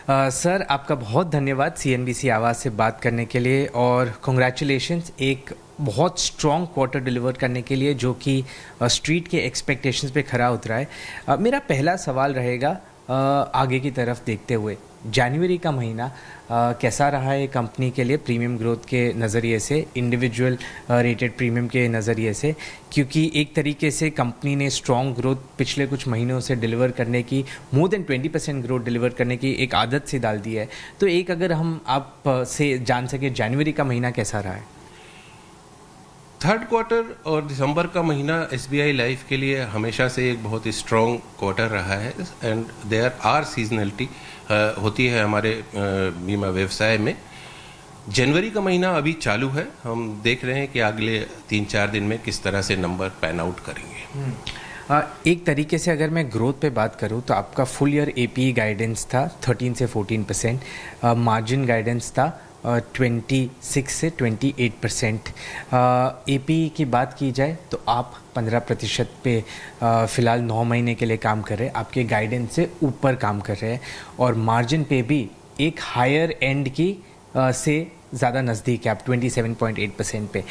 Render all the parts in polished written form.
Sir आपका बहुत धन्यवाद सीएनबीसी आवाज़ से बात करने के लिए और कॉन्ग्रेचुलेशंस एक बहुत स्ट्रॉन्ग क्वार्टर डिलीवर करने के लिए जो कि स्ट्रीट के एक्सपेक्टेशंस पे खरा उतरा है। मेरा पहला सवाल रहेगा आगे की तरफ देखते हुए जनवरी का महीना कैसा रहा है कंपनी के लिए प्रीमियम ग्रोथ के नज़रिए से, इंडिविजुअल रेटेड प्रीमियम के नज़रिए से, क्योंकि एक तरीके से कंपनी ने स्ट्रॉन्ग ग्रोथ पिछले कुछ महीनों से डिलीवर करने की, मोर देन 20% ग्रोथ डिलीवर करने की एक आदत से डाल दी है। तो एक अगर हम आप से जान सके जनवरी का महीना कैसा रहा है? थर्ड क्वार्टर और दिसंबर का महीना एसबीआई लाइफ के लिए हमेशा से एक बहुत ही स्ट्रॉन्ग क्वार्टर रहा है एंड देयर आर सीजनलिटी होती है हमारे बीमा व्यवसाय में। जनवरी का महीना अभी चालू है, हम देख रहे हैं कि अगले 3-4 दिन में किस तरह से नंबर पैन आउट करेंगे। एक तरीके से अगर मैं ग्रोथ पे बात करूं तो आपका फुल ईयर एपी गाइडेंस था 13 से 14%, मार्जिन गाइडेंस था 26 से 28%। एपी की बात की जाए तो आप 15% पे फ़िलहाल 9 महीने के लिए काम कर रहे हैं, आपके गाइडेंस से ऊपर काम कर रहे हैं और मार्जिन पे भी एक हायर एंड की से ज़्यादा नज़दीक है, आप 27.8% पे।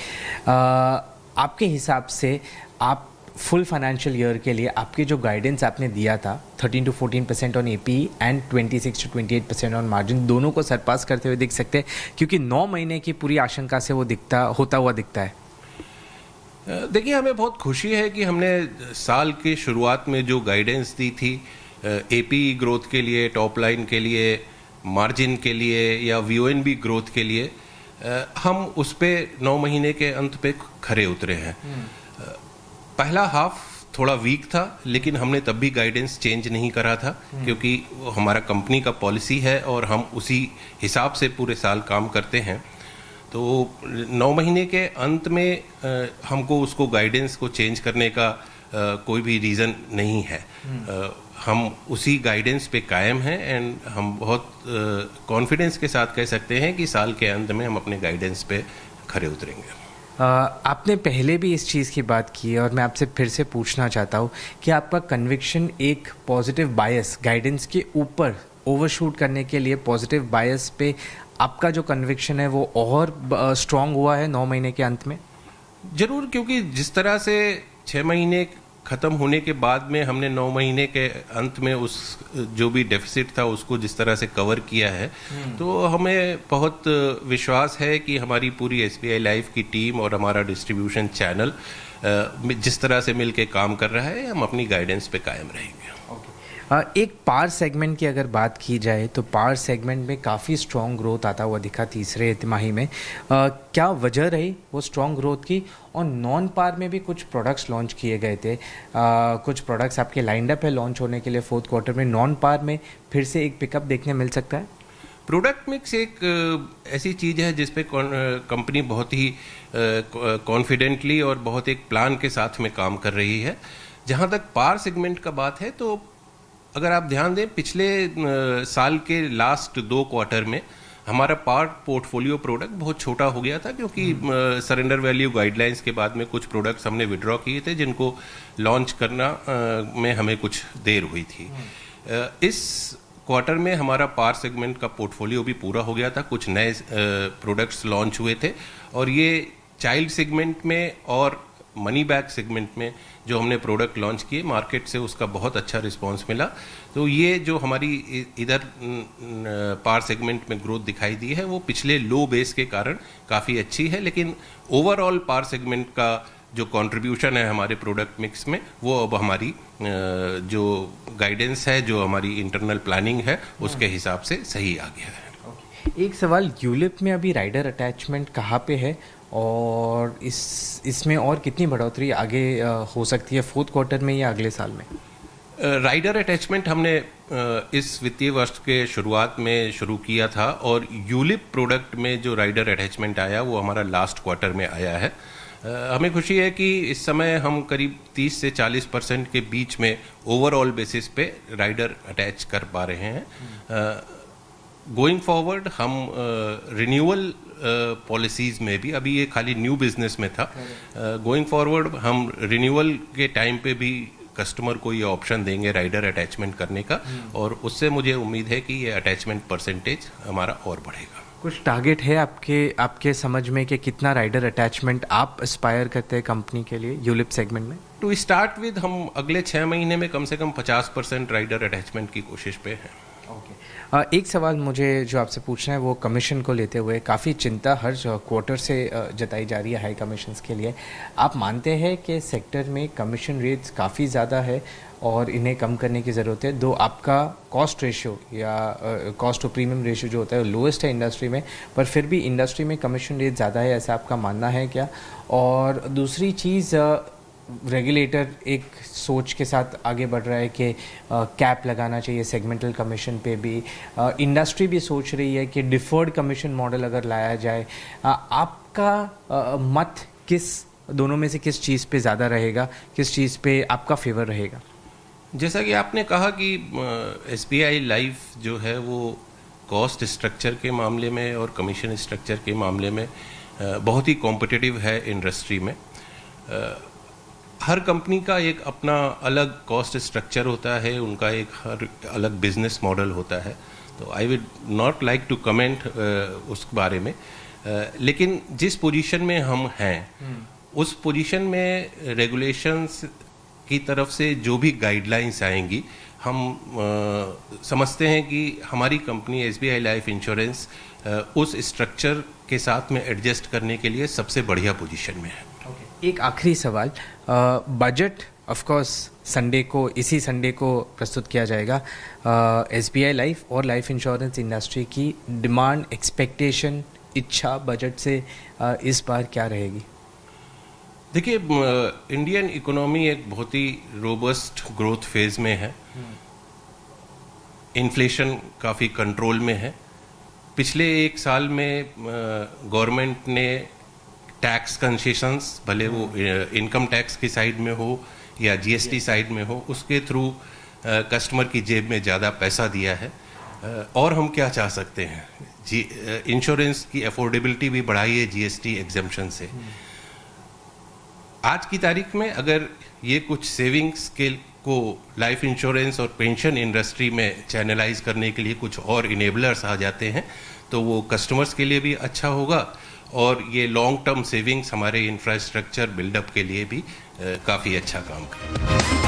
आपके हिसाब से आप फुल फाइनेंशियल ईयर के लिए आपके जो गाइडेंस आपने दिया था 13 to 14% on AP and 26 to 28% on margin, दोनों को सरपास करते हुए दिख सकते हैं, क्योंकि 9 महीने की पूरी आशंका से वो होता हुआ दिखता है। देखिए, हमें बहुत खुशी है कि हमने साल के शुरुआत में जो गाइडेंस दी थी एपी ग्रोथ के लिए, टॉप लाइन के लिए, मार्जिन के लिए या वीओएनबी ग्रोथ के लिए, हम उस पे 9 महीने के अंत पे खरे उतरे हैं। पहला हाफ थोड़ा वीक था, लेकिन हमने तब भी गाइडेंस चेंज नहीं करा था क्योंकि हमारा कंपनी का पॉलिसी है और हम उसी हिसाब से पूरे साल काम करते हैं। तो 9 महीने के अंत में हमको उसको गाइडेंस को चेंज करने का कोई भी रीज़न नहीं है। हम उसी गाइडेंस पे कायम हैं एंड हम बहुत कॉन्फिडेंस के साथ कह सकते हैं कि साल के अंत में हम अपने गाइडेंस पे खरे उतरेंगे। आपने पहले भी इस चीज़ की बात की है और मैं आपसे फिर से पूछना चाहता हूँ कि आपका कन्विक्शन एक पॉजिटिव बायस गाइडेंस के ऊपर ओवरशूट करने के लिए पॉजिटिव बायस पे आपका जो कन्विक्शन है वो और स्ट्रॉन्ग हुआ है 9 महीने के अंत में? जरूर, क्योंकि जिस तरह से 6 महीने ख़त्म होने के बाद में हमने 9 महीने के अंत में उस जो भी डेफिसिट था उसको जिस तरह से कवर किया है, तो हमें बहुत विश्वास है कि हमारी पूरी एसबीआई लाइफ की टीम और हमारा डिस्ट्रीब्यूशन चैनल जिस तरह से मिलके काम कर रहा है, हम अपनी गाइडेंस पे कायम रहेंगे। एक पार सेगमेंट की अगर बात की जाए तो पार सेगमेंट में काफ़ी स्ट्रॉन्ग ग्रोथ आता हुआ दिखा तीसरे तिमाही में। क्या वजह रही वो स्ट्रॉन्ग ग्रोथ की? और नॉन पार में भी कुछ प्रोडक्ट्स लॉन्च किए गए थे, कुछ प्रोडक्ट्स आपके लाइंड अप है लॉन्च होने के लिए फोर्थ क्वार्टर में। नॉन पार में फिर से एक पिकअप देखने मिल सकता है? प्रोडक्ट मिक्स एक ऐसी चीज़ है जिसपे कंपनी बहुत ही कॉन्फिडेंटली और बहुत एक प्लान के साथ में काम कर रही है। जहाँ तक पार सेगमेंट का बात है, तो अगर आप ध्यान दें, पिछले साल के लास्ट 2 क्वार्टर में हमारा पार्ट पोर्टफोलियो प्रोडक्ट बहुत छोटा हो गया था क्योंकि सरेंडर वैल्यू गाइडलाइंस के बाद में कुछ प्रोडक्ट्स हमने विड्रॉ किए थे जिनको लॉन्च करना में हमें कुछ देर हुई थी। इस क्वार्टर में हमारा पार सेगमेंट का पोर्टफोलियो भी पूरा हो गया था, कुछ नए प्रोडक्ट्स लॉन्च हुए थे और ये चाइल्ड सेगमेंट में और मनी बैक सेगमेंट में जो हमने प्रोडक्ट लॉन्च किए, मार्केट से उसका बहुत अच्छा रिस्पांस मिला। तो ये जो हमारी इधर पार सेगमेंट में ग्रोथ दिखाई दी है वो पिछले लो बेस के कारण काफ़ी अच्छी है, लेकिन ओवरऑल पार सेगमेंट का जो कंट्रीब्यूशन है हमारे प्रोडक्ट मिक्स में वो अब हमारी जो गाइडेंस है, जो हमारी इंटरनल प्लानिंग है, उसके हिसाब से सही आ गया है। एक सवाल, यूलिप में अभी राइडर अटैचमेंट कहाँ पे है और इसमें और कितनी बढ़ोतरी आगे हो सकती है, फोर्थ क्वार्टर में या अगले साल में? राइडर अटैचमेंट हमने इस वित्तीय वर्ष के शुरुआत में शुरू किया था और यूलिप प्रोडक्ट में जो राइडर अटैचमेंट आया वो हमारा लास्ट क्वार्टर में आया है। हमें खुशी है कि इस समय हम करीब 30 से 40% के बीच में ओवरऑल बेसिस पे राइडर अटैच कर पा रहे हैं। गोइंग फॉरवर्ड हम रिन्यूअल पॉलिसीज में भी, अभी ये खाली न्यू बिजनेस में था, गोइंग फॉरवर्ड हम रिन्यूअल के टाइम पे भी कस्टमर को ये ऑप्शन देंगे राइडर अटैचमेंट करने का, और उससे मुझे उम्मीद है कि ये अटैचमेंट परसेंटेज हमारा और बढ़ेगा। कुछ टारगेट है आपके समझ में कि कितना राइडर अटैचमेंट आप एस्पायर करते हैं कंपनी के लिए यूलिप सेगमेंट में? टू स्टार्ट विद हम अगले 6 महीने में कम से कम 50% राइडर अटैचमेंट की कोशिश पे हैं। एक सवाल मुझे जो आपसे पूछना है वो कमीशन को लेते हुए काफ़ी चिंता हर क्वार्टर से जताई जा रही है हाई कमीशंस के लिए। आप मानते हैं कि सेक्टर में कमीशन रेट्स काफ़ी ज़्यादा है और इन्हें कम करने की ज़रूरत है? दो आपका कॉस्ट रेशियो या कॉस्ट टू प्रीमियम रेशियो जो होता है वो लोएस्ट है इंडस्ट्री में, पर फिर भी इंडस्ट्री में कमीशन रेट ज़्यादा है, ऐसा आपका मानना है क्या? और दूसरी चीज़, रेगुलेटर एक सोच के साथ आगे बढ़ रहा है कि कैप लगाना चाहिए सेगमेंटल कमीशन पे भी। इंडस्ट्री भी सोच रही है कि डिफर्ड कमीशन मॉडल अगर लाया जाए। आपका मत दोनों में से किस चीज़ पे ज़्यादा रहेगा, किस चीज़ पे आपका फेवर रहेगा? जैसा कि आपने कहा कि SBI लाइफ जो है वो कॉस्ट स्ट्रक्चर के मामले में और कमीशन स्ट्रक्चर के मामले में बहुत ही कॉम्पिटिटिव है इंडस्ट्री में। हर कंपनी का एक अपना अलग कॉस्ट स्ट्रक्चर होता है, उनका एक हर अलग बिजनेस मॉडल होता है, तो I would not like to comment उस बारे में। लेकिन जिस पोजीशन में हम हैं उस पोजीशन में रेगुलेशंस की तरफ से जो भी गाइडलाइंस आएंगी, हम समझते हैं कि हमारी कंपनी SBI लाइफ इंश्योरेंस उस स्ट्रक्चर के साथ में एडजस्ट करने के लिए सबसे बढ़िया पोजीशन में है। एक आखिरी सवाल, बजट ऑफ कोर्स इसी संडे को प्रस्तुत किया जाएगा। SBI लाइफ और लाइफ इंश्योरेंस इंडस्ट्री की डिमांड, एक्सपेक्टेशन, इच्छा बजट से इस बार क्या रहेगी? देखिए, इंडियन इकोनॉमी एक बहुत ही रोबस्ट ग्रोथ फेज में है। इन्फ्लेशन काफ़ी कंट्रोल में है। पिछले 1 साल में गवर्नमेंट ने टैक्स कंसेशंस, भले वो इनकम टैक्स की साइड में हो या GST साइड में हो, उसके थ्रू कस्टमर की जेब में ज़्यादा पैसा दिया है। और हम क्या चाह सकते हैं? इंश्योरेंस की अफोर्डेबिलिटी भी बढ़ाई है GST एग्जम्पशन से। आज की तारीख में अगर ये कुछ सेविंग्स को लाइफ इंश्योरेंस और पेंशन इंडस्ट्री में चैनलाइज करने के लिए कुछ और इनेबलर्स आ जाते हैं तो वो कस्टमर्स के लिए भी अच्छा होगा, और ये लॉन्ग टर्म सेविंग्स हमारे इंफ्रास्ट्रक्चर बिल्डअप के लिए भी काफ़ी अच्छा काम करेगा।